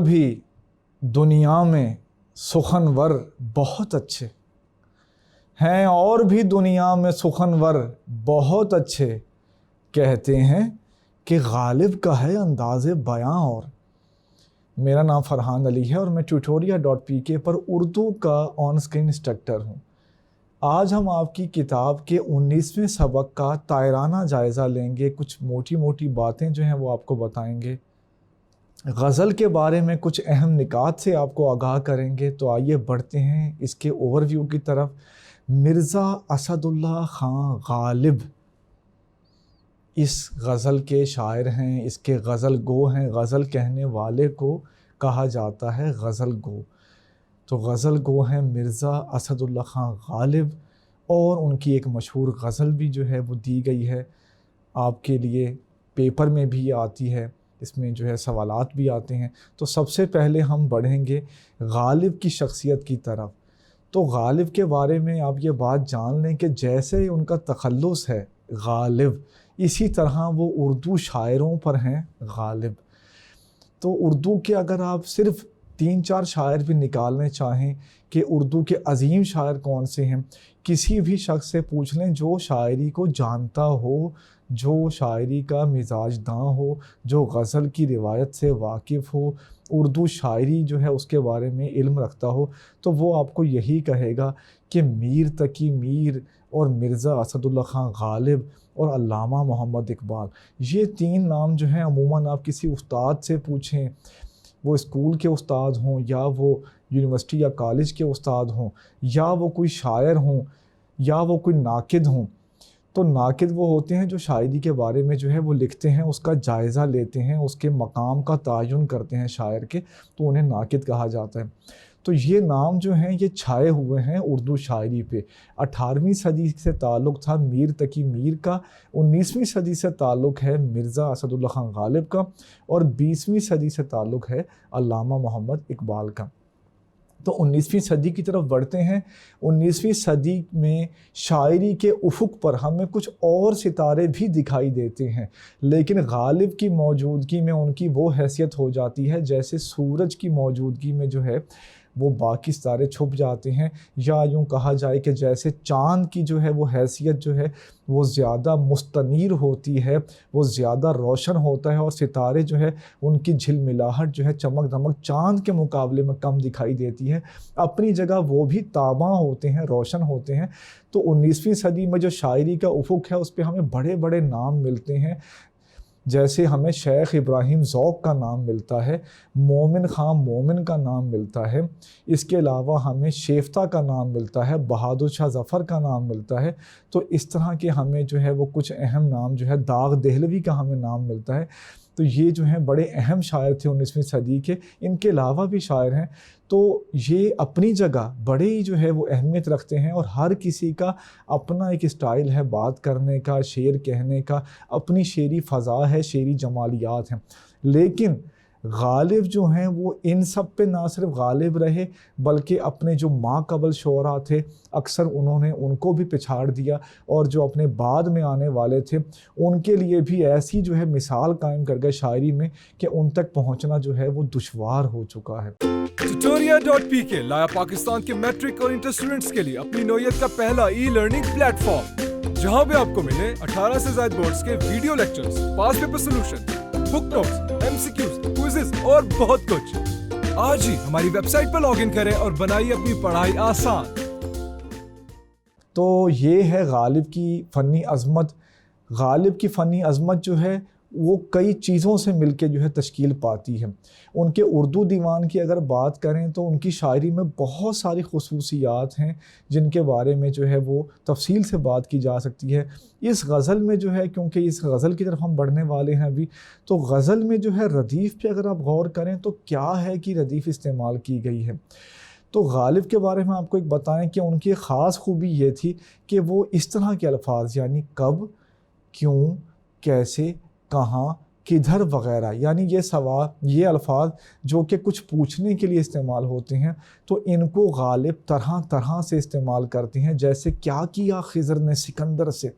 بھی دنیا میں سخنور بہت اچھے ہیں، اور بھی دنیا میں سخنور بہت اچھے، کہتے ہیں کہ غالب کا ہے انداز بیاں اور۔ میرا نام فرحان علی ہے اور میں tutoria.pk پر اردو کا آن اسکرین انسٹرکٹر ہوں۔ آج ہم آپ کی کتاب کے 19ویں سبق کا طائرانہ جائزہ لیں گے، کچھ موٹی موٹی باتیں جو ہیں وہ آپ کو بتائیں گے، غزل کے بارے میں کچھ اہم نکات سے آپ کو آگاہ کریں گے۔ تو آئیے بڑھتے ہیں اس کے اوور ویو کی طرف۔ مرزا اسد اللہ خان غالب اس غزل کے شاعر ہیں، اس کے غزل گو ہیں، غزل کہنے والے کو کہا جاتا ہے غزل گو۔ تو غزل گو ہیں مرزا اسد اللہ خان غالب، اور ان کی ایک مشہور غزل بھی جو ہے وہ دی گئی ہے آپ کے لیے، پیپر میں بھی آتی ہے، اس میں جو ہے سوالات بھی آتے ہیں۔ تو سب سے پہلے ہم بڑھیں گے غالب کی شخصیت کی طرف۔ تو غالب کے بارے میں آپ یہ بات جان لیں کہ جیسے ان کا تخلص ہے غالب، اسی طرح وہ اردو شاعروں پر ہیں غالب۔ تو اردو کے اگر آپ صرف 3-4 شاعر بھی نکالنے چاہیں کہ اردو کے عظیم شاعر کون سے ہیں، کسی بھی شخص سے پوچھ لیں جو شاعری کو جانتا ہو، جو شاعری کا مزاج داں ہو، جو غزل کی روایت سے واقف ہو، اردو شاعری جو ہے اس کے بارے میں علم رکھتا ہو، تو وہ آپ کو یہی کہے گا کہ میر تقی میر اور مرزا اسد اللہ خان غالب اور علامہ محمد اقبال، یہ 3 نام جو ہیں عموماً آپ کسی استاد سے پوچھیں، وہ اسکول کے استاد ہوں یا وہ یونیورسٹی یا کالج کے استاد ہوں، یا وہ کوئی شاعر ہوں، یا وہ کوئی ناقد ہوں۔ تو ناقد وہ ہوتے ہیں جو شاعری کے بارے میں جو ہے وہ لکھتے ہیں، اس کا جائزہ لیتے ہیں، اس کے مقام کا تعین کرتے ہیں شاعر کے، تو انہیں ناقد کہا جاتا ہے۔ تو یہ نام جو ہیں یہ چھائے ہوئے ہیں اردو شاعری پہ۔ 18ویں صدی سے تعلق تھا میر تقی میر کا، 19ویں صدی سے تعلق ہے مرزا اسد اللہ خان غالب کا، اور 20ویں صدی سے تعلق ہے علامہ محمد اقبال کا۔ تو 19ویں صدی کی طرف بڑھتے ہیں۔ 19ویں صدی میں شاعری کے افق پر ہمیں کچھ اور ستارے بھی دکھائی دیتے ہیں، لیکن غالب کی موجودگی میں ان کی وہ حیثیت ہو جاتی ہے جیسے سورج کی موجودگی میں جو ہے وہ باقی ستارے چھپ جاتے ہیں، یا یوں کہا جائے کہ جیسے چاند کی جو ہے وہ حیثیت جو ہے وہ زیادہ مستنیر ہوتی ہے، وہ زیادہ روشن ہوتا ہے، اور ستارے جو ہے ان کی جھلملاہٹ جو ہے چمک دمک چاند کے مقابلے میں کم دکھائی دیتی ہے۔ اپنی جگہ وہ بھی تاباں ہوتے ہیں، روشن ہوتے ہیں۔ تو 19ویں صدی میں جو شاعری کا افق ہے اس پہ ہمیں بڑے بڑے نام ملتے ہیں، جیسے ہمیں شیخ ابراہیم ذوق کا نام ملتا ہے، مومن خان مومن کا نام ملتا ہے، اس کے علاوہ ہمیں شیفتہ کا نام ملتا ہے، بہادر شاہ ظفر کا نام ملتا ہے۔ تو اس طرح کے ہمیں جو ہے وہ کچھ اہم نام جو ہے، داغ دہلوی کا ہمیں نام ملتا ہے۔ تو یہ جو ہیں بڑے اہم شاعر تھے 19ویں صدی کے۔ ان کے علاوہ بھی شاعر ہیں، تو یہ اپنی جگہ بڑے ہی جو ہے وہ اہمیت رکھتے ہیں، اور ہر کسی کا اپنا ایک اسٹائل ہے بات کرنے کا، شعر کہنے کا، اپنی شعری فضا ہے، شعری جمالیات ہیں۔ لیکن غالب جو ہیں وہ ان سب پہ نہ صرف غالب رہے، بلکہ اپنے جو ماں قبل شعراء تھے اکثر انہوں نے ان کو بھی پچھاڑ دیا، اور جو اپنے بعد میں آنے والے تھے ان کے لیے بھی ایسی جو ہے مثال قائم کر گئے شاعری میں کہ ان تک پہنچنا جو ہے وہ دشوار ہو چکا ہے۔ tutoria.pk لایا پاکستان کے میٹرک اور انٹر اسٹوڈنٹس کے لیے اپنی نوعیت کا پہلا ای لرننگ پلیٹ فارم، جہاں پہ آپ کو ملے 18 سے زائد بورڈز کے video lectures, past paper solution, book notes, MCQs، quizzes اور بہت کچھ۔ آج ہی ہماری ویب سائٹ پر لاگ ان کریں اور بنائیے اپنی پڑھائی آسان۔ تو یہ ہے غالب کی فنی عظمت۔ غالب کی فنی عظمت جو ہے وہ کئی چیزوں سے مل کے جو ہے تشکیل پاتی ہے۔ ان کے اردو دیوان کی اگر بات کریں تو ان کی شاعری میں بہت ساری خصوصیات ہیں جن کے بارے میں جو ہے وہ تفصیل سے بات کی جا سکتی ہے۔ اس غزل میں جو ہے، کیونکہ اس غزل کی طرف ہم بڑھنے والے ہیں ابھی، تو غزل میں جو ہے ردیف پہ اگر آپ غور کریں تو کیا ہے کہ ردیف استعمال کی گئی ہے۔ تو غالب کے بارے میں آپ کو ایک بتائیں کہ ان کی خاص خوبی یہ تھی کہ وہ اس طرح کے الفاظ، یعنی کب، کیوں، کیسے، کہاں، کدھر وغیرہ، یعنی یہ الفاظ جو کہ کچھ پوچھنے کے لیے استعمال ہوتے ہیں، تو ان کو غالب طرح طرح سے استعمال کرتے ہیں۔ جیسے کیا کیا خضر نے سکندر سے،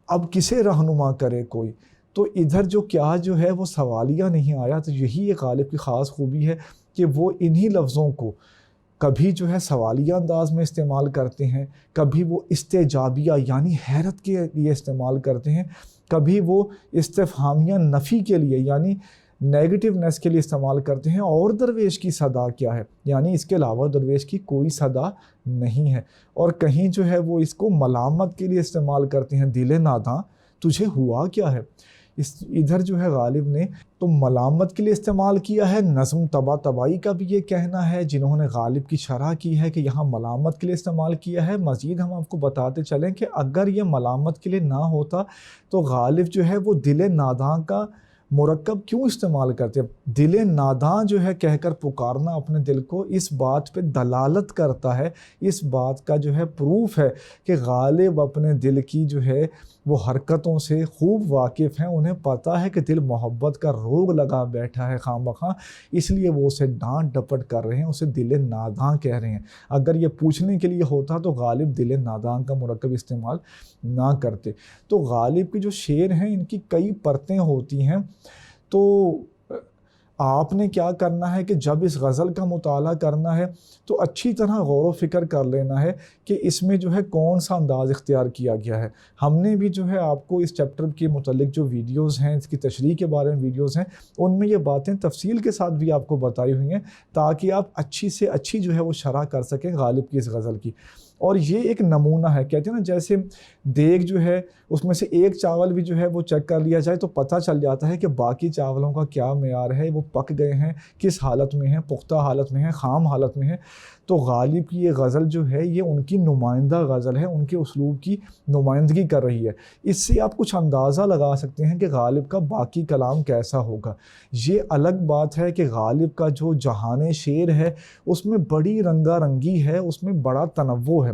اب کسے رہنما کرے کوئی، تو ادھر جو کیا جو ہے وہ سوالیہ نہیں آیا، تو یہی ایک غالب کی خاص خوبی ہے کہ وہ انہی لفظوں کو کبھی جو ہے سوالیہ انداز میں استعمال کرتے ہیں، کبھی وہ استجابیہ یعنی حیرت کے لیے استعمال کرتے ہیں، کبھی وہ استفہامیہ نفی کے لیے یعنی نیگیٹیونیس کے لیے استعمال کرتے ہیں۔ اور درویش کی صدا کیا ہے، یعنی اس کے علاوہ درویش کی کوئی صدا نہیں ہے۔ اور کہیں جو ہے وہ اس کو ملامت کے لیے استعمال کرتے ہیں، دل ناداں تجھے ہوا کیا ہے۔ ادھر جو ہے غالب نے تو ملامت کے لیے استعمال کیا ہے۔ نظم طباطبائی کا بھی یہ کہنا ہے جنہوں نے غالب کی شرح کی ہے کہ یہاں ملامت کے لیے استعمال کیا ہے۔ مزید ہم آپ کو بتاتے چلیں کہ اگر یہ ملامت کے لیے نہ ہوتا تو غالب جو ہے وہ دل ناداں کا مرکب کیوں استعمال کرتے ہیں؟ دل ناداں جو ہے کہہ کر پکارنا اپنے دل کو، اس بات پہ دلالت کرتا ہے، اس بات کا جو ہے پروف ہے کہ غالب اپنے دل کی جو ہے وہ حرکتوں سے خوب واقف ہیں، انہیں پتہ ہے کہ دل محبت کا روگ لگا بیٹھا ہے خواہ مخواہ، اس لیے وہ اسے ڈانٹ ڈپٹ کر رہے ہیں، اسے دل ناداں کہہ رہے ہیں۔ اگر یہ پوچھنے کے لیے ہوتا تو غالب دل ناداں کا مرکب استعمال نہ کرتے۔ تو غالب کے جو شعر ہیں ان کی کئی پرتیں ہوتی ہیں، تو آپ نے کیا کرنا ہے کہ جب اس غزل کا مطالعہ کرنا ہے تو اچھی طرح غور و فکر کر لینا ہے کہ اس میں جو ہے کون سا انداز اختیار کیا گیا ہے۔ ہم نے بھی جو ہے آپ کو اس چیپٹر کے متعلق جو ویڈیوز ہیں، اس کی تشریح کے بارے میں ویڈیوز ہیں، ان میں یہ باتیں تفصیل کے ساتھ بھی آپ کو بتائی ہوئی ہیں تاکہ آپ اچھی سے اچھی جو ہے وہ شرح کر سکیں غالب کی اس غزل کی۔ اور یہ ایک نمونہ ہے، کہتے ہیں نا جیسے دیگ جو ہے اس میں سے ایک چاول بھی جو ہے وہ چیک کر لیا جائے تو پتہ چل جاتا ہے کہ باقی چاولوں کا کیا معیار ہے، وہ پک گئے ہیں، کس حالت میں ہیں، پختہ حالت میں ہیں، خام حالت میں ہیں۔ تو غالب کی یہ غزل جو ہے یہ ان کی نمائندہ غزل ہے، ان کے اسلوب کی نمائندگی کر رہی ہے۔ اس سے آپ کچھ اندازہ لگا سکتے ہیں کہ غالب کا باقی کلام کیسا ہوگا۔ یہ الگ بات ہے کہ غالب کا جو جہان شعر ہے اس میں بڑی رنگا رنگی ہے، اس میں بڑا تنوع ہے،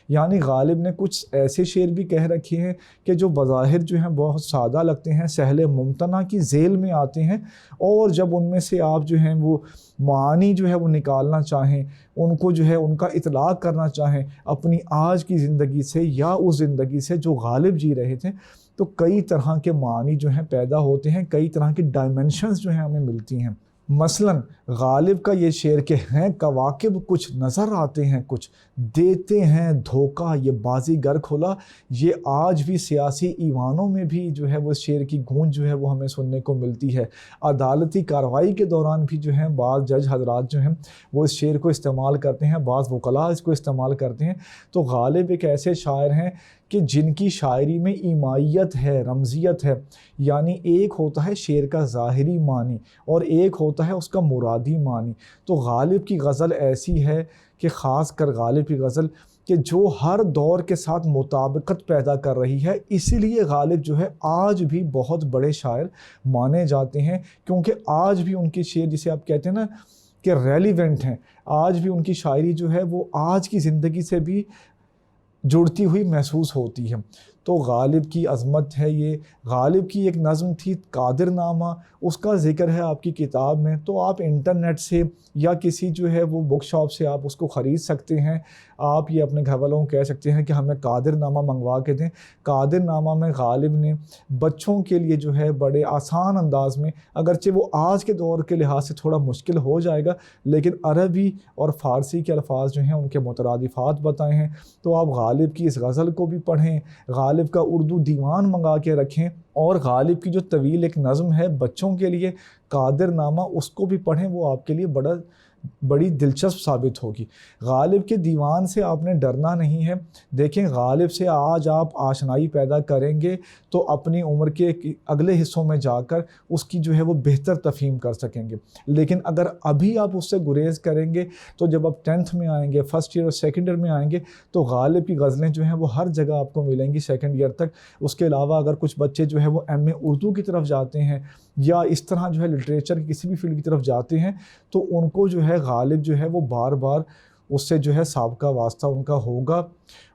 یعنی غالب نے کچھ ایسے شعر بھی کہہ رکھے ہیں کہ جو بظاہر جو ہیں بہت سادہ لگتے ہیں، سہل ممتنع کی ذیل میں آتے ہیں، اور جب ان میں سے آپ جو ہیں وہ معانی جو ہے وہ نکالنا چاہیں، ان کو جو ہے ان کا اطلاق کرنا چاہیں اپنی آج کی زندگی سے یا اس زندگی سے جو غالب جی رہے تھے، تو کئی طرح کے معانی جو ہیں پیدا ہوتے ہیں، کئی طرح کی ڈائمنشنز جو ہیں ہمیں ملتی ہیں۔ مثلاً غالب کا یہ شعر کہ ہیں کواکب کچھ نظر آتے ہیں کچھ دیتے ہیں دھوکہ یہ بازیگر کھلا، یہ آج بھی سیاسی ایوانوں میں بھی جو ہے وہ شعر کی گونج جو ہے وہ ہمیں سننے کو ملتی ہے۔ عدالتی کارروائی کے دوران بھی جو ہیں بعض جج حضرات جو ہیں وہ اس شعر کو استعمال کرتے ہیں، بعض وکلاء اس کو استعمال کرتے ہیں۔ تو غالب ایک ایسے شاعر ہیں کہ جن کی شاعری میں ایمائیت ہے، رمزیت ہے، یعنی ایک ہوتا ہے شعر کا ظاہری معنی اور ایک ہوتا ہے اس کا مرادی معنی۔ تو غالب کی غزل ایسی ہے کہ خاص کر غالب کی غزل کہ جو ہر دور کے ساتھ مطابقت پیدا کر رہی ہے، اسی لیے غالب جو ہے آج بھی بہت بڑے شاعر مانے جاتے ہیں، کیونکہ آج بھی ان کی شعر جسے آپ کہتے ہیں نا کہ ریلیونٹ ہیں، آج بھی ان کی شاعری جو ہے وہ آج کی زندگی سے بھی جڑتی ہوئی محسوس ہوتی ہے۔ تو غالب کی عظمت ہے یہ۔ غالب کی ایک نظم تھی قادر نامہ، اس کا ذکر ہے آپ کی کتاب میں، تو آپ انٹرنیٹ سے یا کسی جو ہے وہ بک شاپ سے آپ اس کو خرید سکتے ہیں۔ آپ یہ اپنے گھر والوں کو کہہ سکتے ہیں کہ ہمیں قادر نامہ منگوا کے دیں۔ قادر نامہ میں غالب نے بچوں کے لیے جو ہے بڑے آسان انداز میں، اگرچہ وہ آج کے دور کے لحاظ سے تھوڑا مشکل ہو جائے گا، لیکن عربی اور فارسی کے الفاظ جو ہیں ان کے مترادفات بتائے ہیں۔ تو آپ غالب کی اس غزل کو بھی پڑھیں، غالب کا اردو دیوان منگا کے رکھیں، اور غالب کی جو طویل ایک نظم ہے بچوں کے لیے قادر نامہ، اس کو بھی پڑھیں، وہ آپ کے لیے بڑی دلچسپ ثابت ہوگی۔ غالب کے دیوان سے آپ نے ڈرنا نہیں ہے۔ دیکھیں غالب سے آج آپ آشنائی پیدا کریں گے تو اپنی عمر کے اگلے حصوں میں جا کر اس کی جو ہے وہ بہتر تفہیم کر سکیں گے، لیکن اگر ابھی آپ اس سے گریز کریں گے تو جب آپ 10th میں آئیں گے، فرسٹ ایئر اور سیکنڈ ایئر میں آئیں گے تو غالب کی غزلیں جو ہیں وہ ہر جگہ آپ کو ملیں گی سیکنڈ ایئر تک۔ اس کے علاوہ اگر کچھ بچے جو ہے وہ ایم اے اردو کی طرف جاتے ہیں یا اس طرح جو ہے لٹریچر کی کسی بھی فیلڈ کی طرف جاتے ہیں تو ان کو جو ہے غالب جو ہے وہ بار بار اس سے جو ہے سابقہ واسطہ ان کا ہوگا،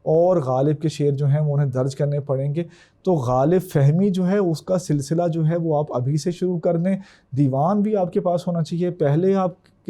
اور غالب کے شعر جو ہیں وہ انہیں درج کرنے پڑیں گے۔ تو غالب فہمی جو ہے اس کا سلسلہ جو ہے وہ آپ ابھی سے شروع کر دیں۔ دیوان بھی آپ کے پاس ہونا چاہیے، پہلے آپ